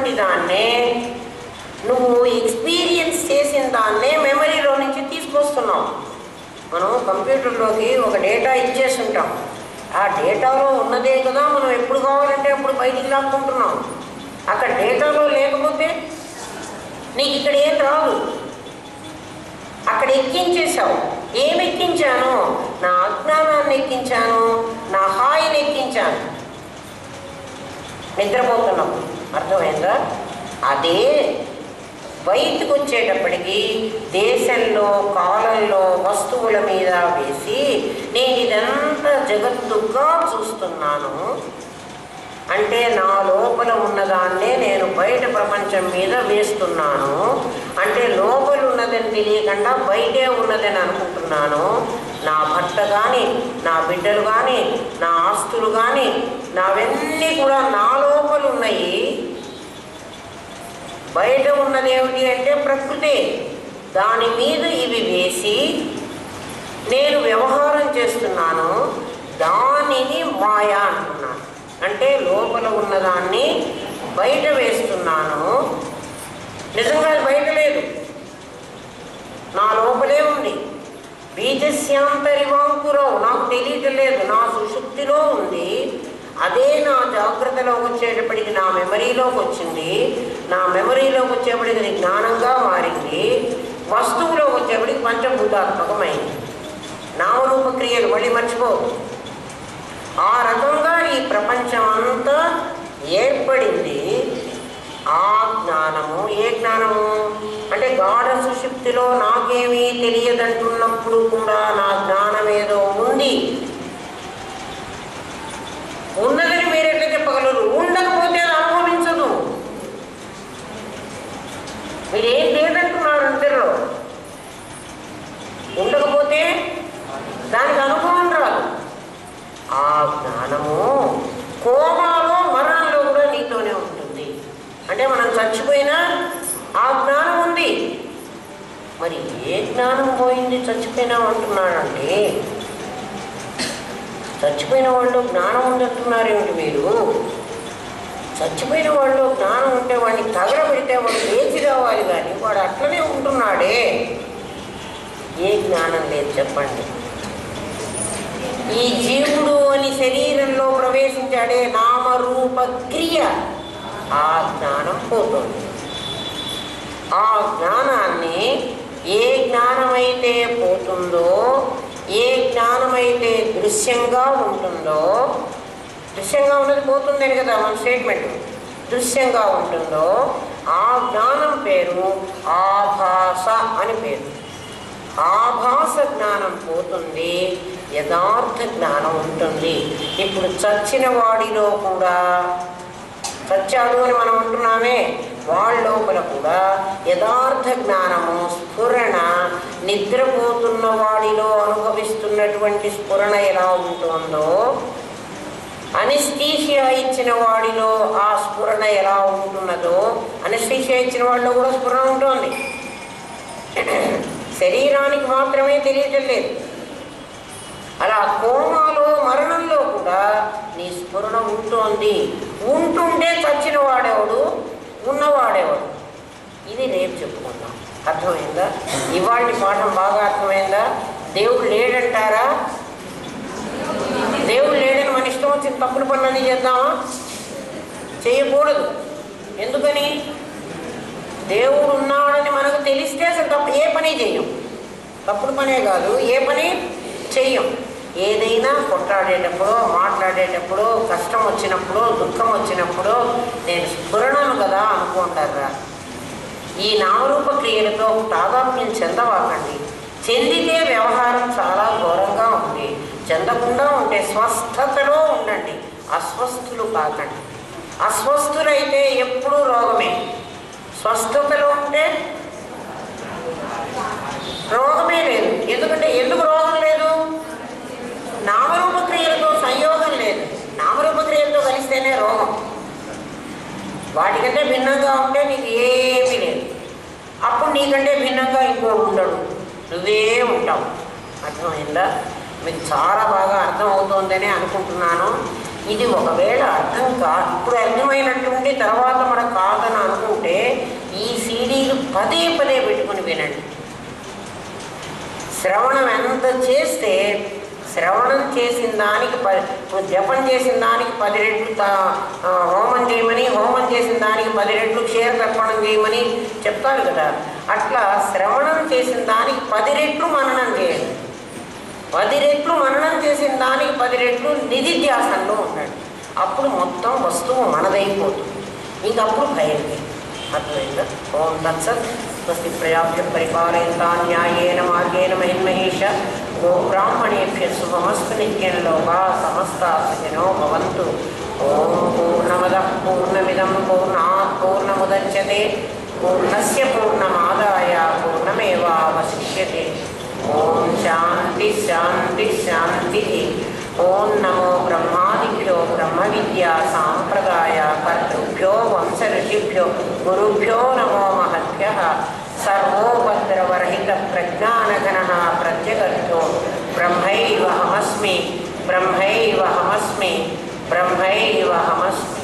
ఉన్నటువంటి దాన్నే నువ్వు ఎక్స్పీరియన్స్ చేసిన దాన్నే మెమరీలో నుంచి తీసుకొస్తున్నావు. మనం కంప్యూటర్లోకి ఒక డేటా ఇచ్చేసి ఉంటాం. ఆ డేటాలో ఉన్నదే కదా మనం ఎప్పుడు కావాలంటే అప్పుడు బయటికి లాక్కుంటున్నాం. అక్కడ డేటాలో లేకపోతే నీకు ఇక్కడ ఏం రాదు. అక్కడ ఎక్కించేసావు. ఏమి ఎక్కించాను? నా అజ్ఞానాన్ని ఎక్కించాను, నా హాయిని ఎక్కించాను. నిద్రపోతున్నావు. అర్థమైందా? అదే బయటకు వచ్చేటప్పటికి దేశంలో కాలంలో వస్తువుల మీద వేసి నేను ఇదంతా జగత్తుగా చూస్తున్నాను అంటే నా లోపల ఉన్నదాన్నే నేను బయట ప్రపంచం మీద వేస్తున్నాను. అంటే లోపల ఉన్నదని తెలియకుండా బయటే ఉన్నదని అనుకుంటున్నాను. నా భర్త కానీ, నా బిడ్డలు కానీ, నా ఆస్తులు కానీ, నావన్నీ కూడా నా లోపల ఉన్నాయి. బయట ఉన్నది ఏమిటి అంటే ప్రకృతి. దాని మీద ఇవి వేసి నేను వ్యవహారం చేస్తున్నాను. దానిని మాయా అంటున్నాను. అంటే లోపల ఉన్నదాన్ని బయట వేస్తున్నాను. నిజంగా అది బయట లేదు, నా లోపలే ఉంది. బీజస్యాంతరివాంకురవు నాకు తెలియటం లేదు, నా సుషుప్తిలో ఉంది. అదే నా జాగ్రత్తలోకి వచ్చేటప్పటికి నా మెమరీలోకి వచ్చింది. నా మెమరీలోకి వచ్చేప్పటికి అది జ్ఞానంగా మారింది. వస్తువులోకి వచ్చేప్పటికి పంచభూతాత్మకమైంది. నామరూప క్రియలు మళ్ళీ మర్చిపోదు. ఆ రకంగా ఈ ప్రపంచం అంతా ఏర్పడింది. ఆ జ్ఞానము ఏ జ్ఞానము అంటే గాఢ సుషుప్తిలో నాకేమీ తెలియదంటున్నప్పుడు కూడా నా జ్ఞానం ఏదో ఉంది. ఉన్నదని మీరు ఎట్లా చెప్పగలరు? ఉండకపోతే అది అనుభవించదు. మీరేం లేదంటున్నారు అంటారు. ఉండకపోతే దానికి అనుభవం రాదు. ఆ జ్ఞానము కోమాలో మరణంలో కూడా నీతోనే ఉంటుంది. అంటే మనం చచ్చిపోయినా ఆ జ్ఞానం ఉంది. మరి ఏ జ్ఞానం పోయింది చచ్చిపోయినా అంటున్నాడండి? చచ్చిపోయిన వాళ్ళు జ్ఞానం ఉందంటున్నారేమిటి మీరు? చచ్చిపోయిన వాళ్ళు జ్ఞానం ఉంటే వాడిని తగలబెడితే వాడు లేచి రావాలి, కానీ వాడు అట్లనే ఉంటున్నాడే. ఏ జ్ఞానం లేదు చెప్పండి? ఈ జీవుడు అని శరీరంలో ప్రవేశించాడే నామరూప క్రియ, ఆ జ్ఞానం పోతుంది. ఆ జ్ఞానాన్ని ఏ జ్ఞానమైతే పోతుందో, ఏ జ్ఞానమైతే దృశ్యంగా ఉంటుందో, దృశ్యంగా ఉన్నది పోతుందని కదా మన స్టేట్మెంట్, దృశ్యంగా ఉంటుందో ఆ జ్ఞానం పేరు ఆభాస అని పేరు. ఆభాస జ్ఞానం పోతుంది, యథార్థ జ్ఞానం ఉంటుంది. ఇప్పుడు చచ్చిన వాడిలో కూడా, చచ్చాడు అని మనం అంటున్నామే, వాళ్ళ లోపల కూడా యథార్థ జ్ఞానము స్ఫురణ, నిద్రపోతున్న వాడిలో అనుభవిస్తున్నటువంటి స్ఫురణ ఎలా ఉంటుందో, అనస్థీషియా ఇచ్చిన వాడిలో ఆ స్ఫురణ ఎలా ఉంటున్నదో, అనస్థీషియా ఇచ్చిన వాడిలో కూడా స్ఫురణ ఉంటుంది. శరీరానికి మాత్రమే తెలియటం లేదు. అలా కోమాలో మరణంలో కూడా నీ స్ఫురణ ఉంటుంది. ఉంటుంటే చచ్చిన వాడేవాడు, ఉన్నవాడేవాడు. ఇది రేపు చెప్పుకుందాం. అర్థమైందా? ఇవాళ పాఠం బాగా అర్థమైందా? దేవుడు లేడంటారా? దేవుడు లేడని మన ఇష్టం వచ్చిన తప్పులు పనులన్నీ చేద్దామా? చేయకూడదు. ఎందుకని? దేవుడు ఉన్నాడని మనకు తెలిస్తే అసలు తప్పు ఏ పని చెయ్యం. తప్పుడు పనే కాదు, ఏ పని చెయ్యం. ఏదైనా కొట్లాడేటప్పుడు, మాట్లాడేటప్పుడు, కష్టం వచ్చినప్పుడు, దుఃఖం వచ్చినప్పుడు నేను స్ఫురణను కదా అనుకుంటారా. ఈ నామరూప క్రియలతో తాదాత్మ్యం చెందవాకండి. చెందితే వ్యవహారం చాలా ఘోరంగా ఉంది. చెందకుండా ఉంటే స్వస్థతలో ఉండండి, అస్వస్థులు కాకండి. అస్వస్థులైతే ఎప్పుడూ రోగమే. స్వస్థతలో ఉంటే రోగమే లేదు. ఎందుకు రోగం లేదు? నామరూప క్రియలతో సంయోగం లేదు. నామరూప క్రియలతో కలిస్తేనే రోగం. వాటికంటే భిన్నంగా ఉంటే నీకు ఏమీ లేదు. అప్పుడు నీకంటే భిన్నంగా ఇంకోటి ఉండడు, నువ్వే ఉంటావు. అర్థమైందా? మీకు చాలా బాగా అర్థం అవుతుందనే అనుకుంటున్నాను. ఇది ఒకవేళ అర్థం ఇప్పుడు అర్థమైనట్టుండి తర్వాత మనకు కాదని పదే పదే పెట్టుకుని వినండి. శ్రవణం ఎంత చేస్తే శ్రవణం చేసిన దానికి జపం చేసిన దానికి 10 రెట్లు హోమం చేయమని, హోమం చేసిన దానికి 10 రెట్లు క్షీరతర్పణం చేయమని చెప్తారు కదా. అట్లా శ్రవణం చేసిన దానికి 10 రెట్లు మననం చేయండి. 10 రెట్లు మననం చేసిన దానికి 10 రెట్లు నిధిధ్యాసంలో ఉండండి. అప్పుడు మొత్తం వస్తువు మనదైపోతుంది. ఇంకప్పుడు భయం లేదు. అర్థమైందా? ఓం తత్సత్. స్వస్తి ప్రజాభ్య పరిపాలయంతాం న్యాయేన మార్గేణ మహిన్మహేష. గో బ్రాహ్మణేభ్యః శుభమస్తు. నిత్యం లోకాః సమస్తాః సుఖినో భవంతు. ఓం పూర్ణమదః పూర్ణమిదం పూర్ణాత్ పూర్ణముదచ్యతే పూర్ణస్య పూర్ణమాదాయ పూర్ణమేవావశిష్యతే. ఓం శాంతి శాంతి శాంతి. ఓం నమో బ్రహ్మాదిభ్యో బ్రహ్మ విద్యా సాంప్రదాయ కర్తృభ్యో వంశ ఋషిభ్యో గురుభ్యో నమో మహద్భ్యః. సర్వోపద్రవరహిత ప్రజ్ఞానఘనః ప్రత్యగర్థో బ్రహ్మైవహమస్మి బ్రహ్మైవహమస్మి బ్రహ్మైవహమస్మి.